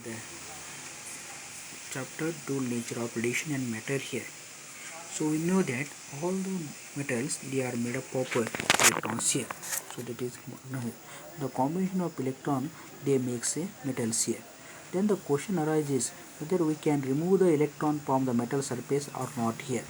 the chapter 2 nature of radiation and matter here. So we know that all the metals they are made up of electrons here. So that is the combination of electron they makes a metals here. Then the question arises whether we can remove the electron from the metal surface or not here.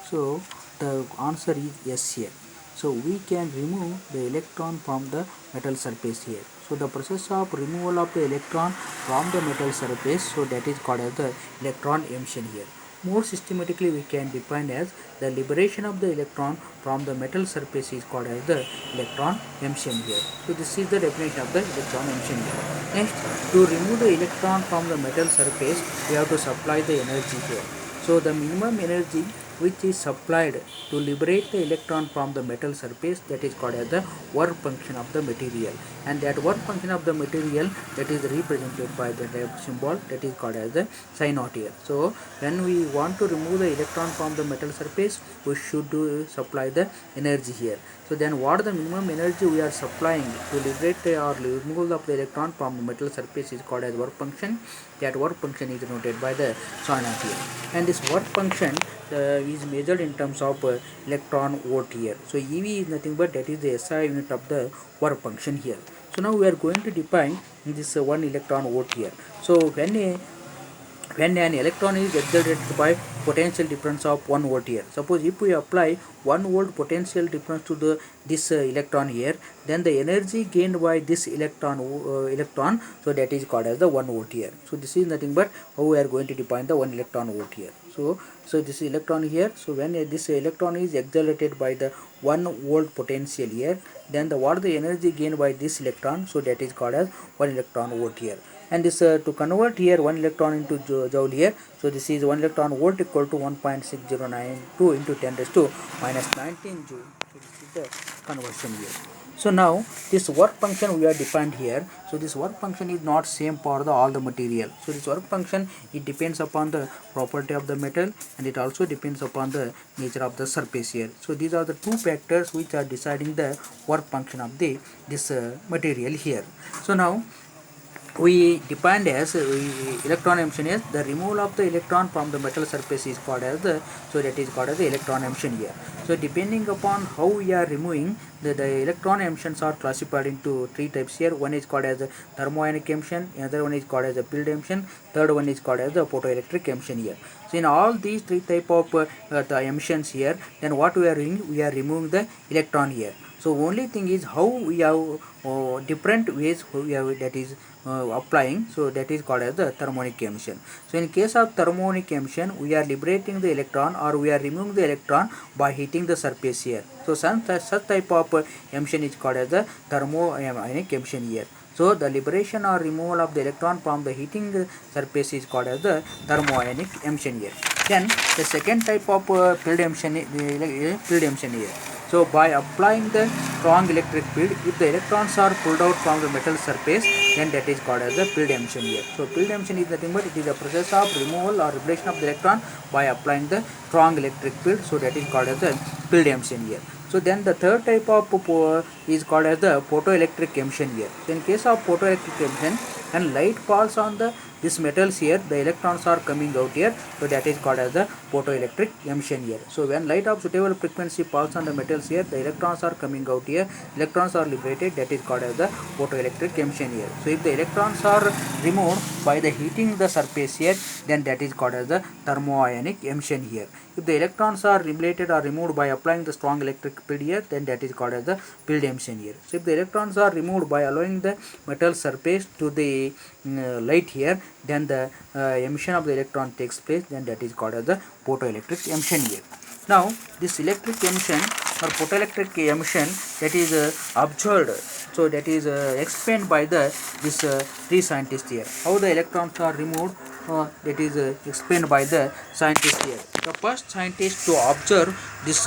So the answer is yes here. So we can remove the electron from the metal surface here. So the process of removal of the electron from the metal surface, so that is called as the electron emission here. More systematically we can define as the liberation of the electron from the metal surface is called as the electron emission here. So this is the definition of the electron emission here. Next, to remove the electron from the metal surface, we have to supply the energy here. So the minimum energy which is supplied to liberate the electron from the metal surface, that is called as the work function of the material, and that work function of the material that is represented by the symbol that is called as the psi naught here. So when we want to remove the electron from the metal surface, we should supply the energy here. So then what the minimum energy we are supplying to liberate or remove of the electron from the metal surface is called as work function. That work function is denoted by the psi naught here, and this work function is measured in terms of electron volt here. So EV is nothing but that is the SI unit of the work function here. So now we are going to define this 1 electron volt here. So when an electron is exerted by potential difference of 1 volt here. Suppose if we apply 1 volt potential difference to this electron here, then the energy gained by this electron, so that is called as the 1 volt here. So this is nothing but how we are going to define the 1 electron volt here. So this electron here, so when this electron is accelerated by the 1 volt potential here, then what the energy gained by this electron, so that is called as 1 electron volt here. And this to convert here 1 electron into joule here, so this is 1 electron volt equal to 1.6092 into 10 raised to minus 19 joule. So this is the conversion here. So now this work function we are defined here. So this work function is not same for all the material. So this work function, it depends upon the property of the metal, and it also depends upon the nature of the surface here. So these are the two factors which are deciding the work function of this material here. So now we defined as electron emission is the removal of the electron from the metal surface is called as the, so that is called as the electron emission here. So depending upon how we are removing the electron emissions are classified into three types here. One is called as the thermoionic emission, another one is called as the field emission, third one is called as the photoelectric emission here. So in all these three type of the emissions here, then what we are doing, we are removing the electron here. So only thing is how we have different ways we have, that is applying, so that is called as the thermonic emission. So in case of thermonic emission, we are liberating the electron or we are removing the electron by heating the surface here. So such type of emission is called as the thermoionic emission here. So the liberation or removal of the electron from the heating surface is called as the thermoionic emission here. Then the second type of field emission here. So by applying the strong electric field, if the electrons are pulled out from the metal surface, then that is called as the field emission here. So field emission is nothing but it is a process of removal or liberation of the electron by applying the strong electric field. So that is called as the field emission here. So then the third type of is called as the photoelectric emission here. So in case of photoelectric emission, when light falls on these metals here, the electrons are coming out here, so that is called as the photoelectric emission here. So when light of suitable frequency falls on the metals here, the electrons are coming out here, electrons are liberated, that is called as the photoelectric emission here. So if the electrons are removed by the heating the surface here, then that is called as the thermoionic emission here. If the electrons are liberated or removed by applying the strong electric field here, then that is called as the field emission here. So if the electrons are removed by allowing the metal surface to the light here, then the emission of the electron takes place, then that is called as the photoelectric emission here. Now this electric emission or photoelectric emission, that is observed, so that is explained by this three scientists here. How the electrons are removed, that is explained by the scientists here. The first scientist to observe this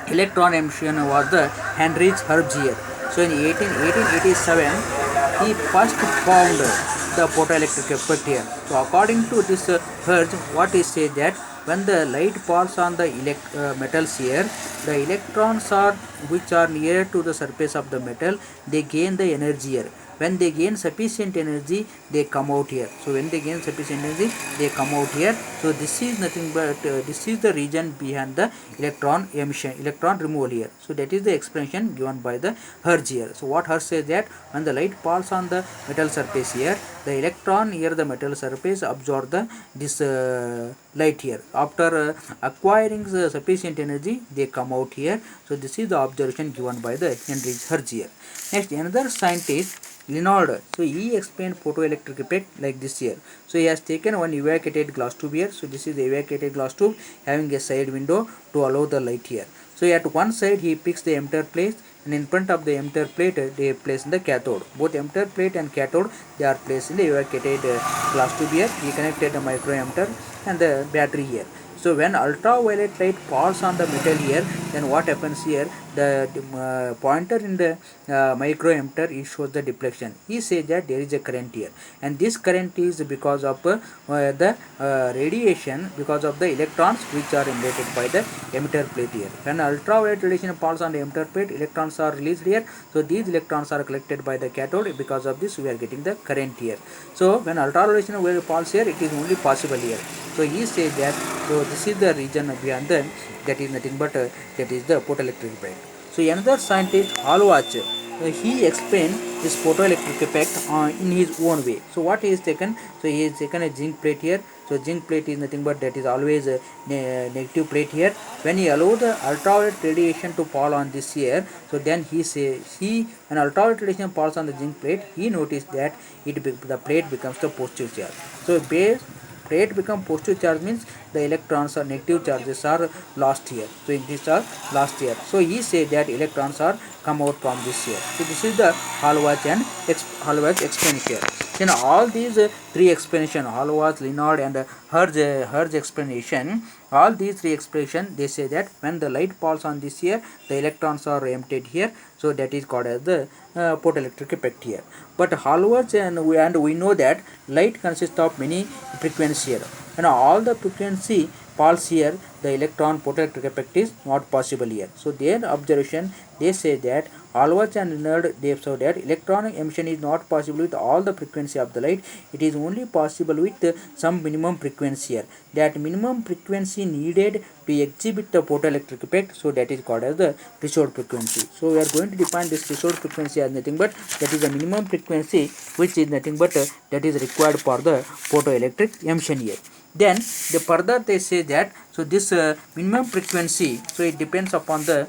electron emission was the Heinrich Hertz here. So in 1887 he first found the photoelectric effect here. So according to this Hertz, what he said that when the light falls on the metals here, the electrons are which are near to the surface of the metal, they gain the energy here. when they gain sufficient energy, they come out here. So when they gain sufficient energy, they come out here. So this is nothing but this is the region behind the electron emission, electron removal here. So that is the explanation given by the Hertz here. So what Hertz says that when the light falls on the metal surface here, the electron near the metal surface absorb the this light here. After acquiring the sufficient energy, they come out here. So this is the observation given by the Heinrich Hertz here. Next, another scientist, Leonard. So he explained photoelectric effect like this here. So he has taken one evacuated glass tube here. So this is the evacuated glass tube having a side window to allow the light here. So at one side he picks the emitter plate, and in front of the emitter plate they place in the cathode. Both emitter plate and cathode, they are placed in the evacuated glass tube here. He connected the micro emitter and the battery here. So when ultraviolet light falls on the metal here, then what happens here? The pointer in the micro emitter, it shows the deflection. He says that there is a current here, and this current is because of the radiation, because of the electrons which are emitted by the emitter plate here. When ultraviolet radiation falls on the emitter plate, electrons are released here. So these electrons are collected by the cathode. Because of this, we are getting the current here. So when ultraviolet radiation falls here, it is only possible here. So he says that, so this is the region beyond the, that is nothing but that is the photoelectric effect. So another scientist, Hallwach, he explained this photoelectric effect in his own way. So what he has taken? So he has taken a zinc plate here. So zinc plate is nothing but that is always a negative plate here. When he allowed the ultraviolet radiation to fall on this here, so then he says when ultraviolet radiation falls on the zinc plate, he noticed that the plate becomes the positive charge. So plate become positive charge means the electrons or negative charges are lost here. So these are lost here. So he said that electrons are come out from this here. So this is the Hallwach and Hallwach explanation. Then all these three explanation, Hallwach, Leonard and Hertz explanation, all these three explanation, they say that when the light falls on this here, the electrons are emitted here. So that is called as the photoelectric effect here. But Hallwach and we know that light consists of many frequencies here, and all the frequency falls here, the electron photoelectric effect is not possible here. So their observation, they say that Hallwach and Leonard, they show that electronic emission is not possible with all the frequency of the light. It is only possible with some minimum frequency here. That minimum frequency needed to exhibit the photoelectric effect, so that is called as the threshold frequency. So we are going to define this threshold frequency as nothing but that is the minimum frequency which is nothing but that is required for the photoelectric emission here. Then further they say that, so this minimum frequency, so it depends upon the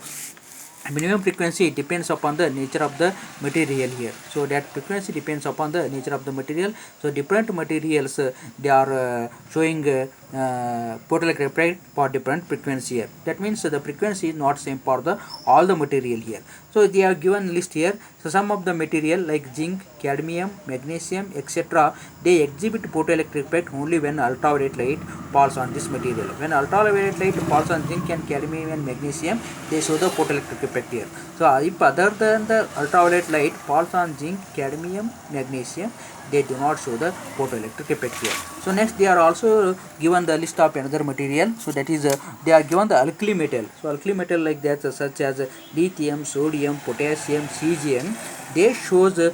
minimum frequency, it depends upon the nature of the material here. So that frequency depends upon the nature of the material. So different materials they are showing photoelectric effect for different frequency here. That means the frequency is not same for the all the material here. So they are given list here. So some of the material like zinc, cadmium, magnesium, etc., they exhibit photoelectric effect only when ultraviolet light falls on this material. When ultraviolet light falls on zinc and cadmium and magnesium, they show the photoelectric effect here. So if other than the ultraviolet light falls on zinc, cadmium, magnesium, they do not show the photoelectric effect here. So next they are also given the list of another material. So that is they are given the alkali metal. So alkali metal like that such as lithium, sodium, potassium, cesium, they shows the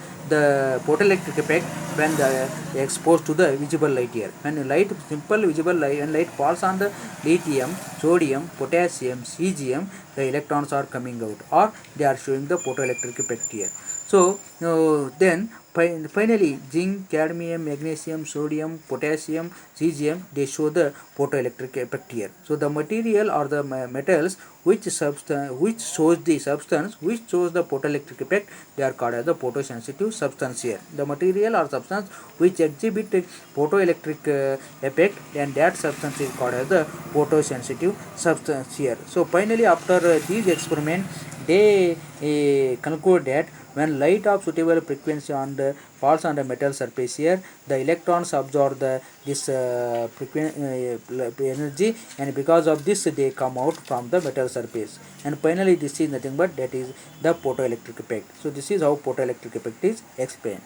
photoelectric effect when they exposed to the visible light here. When light, simple visible light, when light falls on the lithium, sodium, potassium, cesium, the electrons are coming out or they are showing the photoelectric effect here. So then finally zinc, cadmium, magnesium, sodium, potassium, cesium, they show the photoelectric effect here. So the material or the metals which shows the substance which shows the photoelectric effect, they are called as the photosensitive substance here. The material or substance which exhibit photoelectric effect, and that substance is called as the photosensitive substance here. So finally after these experiments, they conclude that when light of suitable frequency falls on the metal surface here, the electrons absorb this energy, and because of this they come out from the metal surface, and finally this is nothing but that is the photoelectric effect. So this is how photoelectric effect is explained.